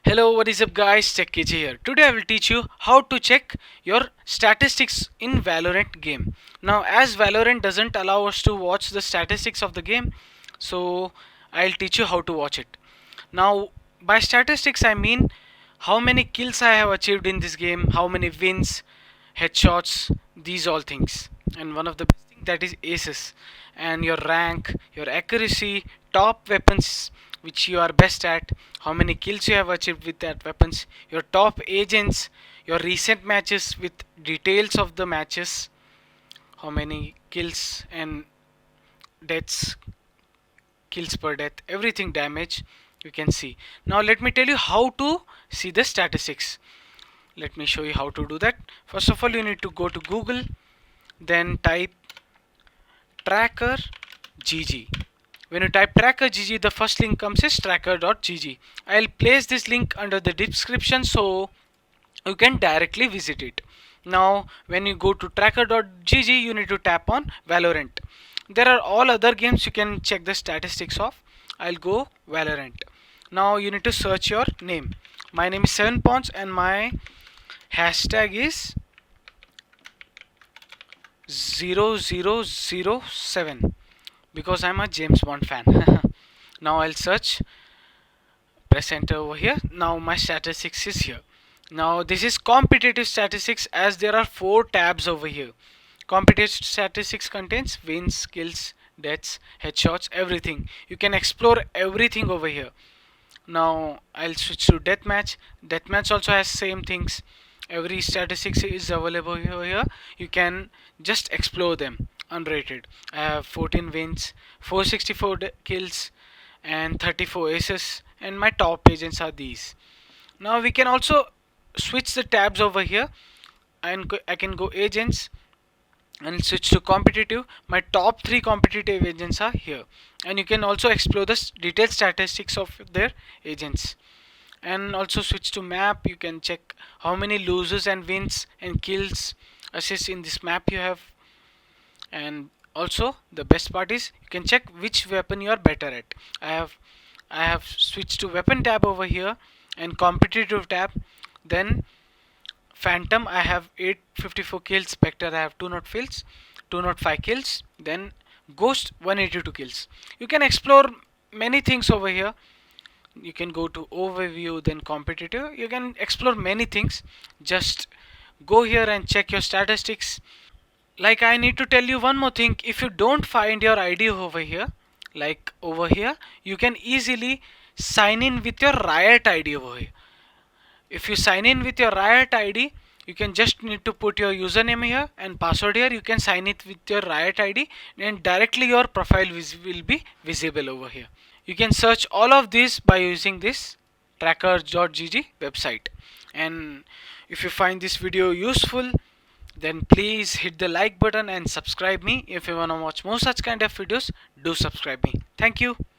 Hello, what is up guys? TecKJ here. Today I will teach you how to check your statistics in Valorant game. Now as Valorant doesn't allow us to watch the statistics of the game, so I'll teach you how to watch it. Now by statistics I mean how many kills I have achieved in this game, how many wins, headshots, these all things. And one of the best thing that is aces and your rank, your accuracy, top weapons which you are best at, how many kills you have achieved with that weapons, your top agents, your recent matches with details of the matches, how many kills and deaths, kills per death, everything damage you can see. Now let me tell you how to see the statistics. Let me show you how to do that. First of all, you need to go to Google, then type tracker gg. When you type tracker gg, the first link comes is tracker.gg. I'll place this link under the description so you can directly visit it. Now when you go to tracker.gg, you need to tap on Valorant. There are all other games you can check the statistics of. I'll go Valorant. Now you need to search your name. My name is 7pawns and my hashtag is 0007 because I'm a James Bond fan. Now I'll search, press enter over here. Now my statistics is here. Now this is competitive statistics as there are 4 tabs over here. Competitive statistics contains wins, kills, deaths, headshots, everything. You can explore everything over here. Now I'll switch to deathmatch. Deathmatch also has same things. Every statistics is available here. You can just explore them unrated. I have 14 wins, 464 kills and 34 aces, and my top agents are these. Now we can also switch the tabs over here, and I can go agents and switch to competitive. My top 3 competitive agents are here, and you can also explore the detailed statistics of their agents. And also switch to map. You can check how many losses and wins and kills, assists in this map you have. And also the best part is you can check which weapon you are better at. I have switched to weapon tab over here and competitive tab. Then Phantom, I have 854 kills. Spectre, I have 205 kills. Then Ghost, 182 kills. You can explore many things over here. You can go to overview, then competitive. You can explore many things. Just go here and check your statistics. Like, I need to tell you one more thing. If you don't find your ID over here, like over here, you can easily sign in with your Riot ID over here. If you sign in with your Riot ID, you can just need to put your username here and password here. You can sign it with your Riot ID and directly your profile will be visible over here. You can search all of this by using this tracker.gg website. And if you find this video useful, then please hit the like button and subscribe me. If you wanna watch more such kind of videos, do subscribe me. Thank you.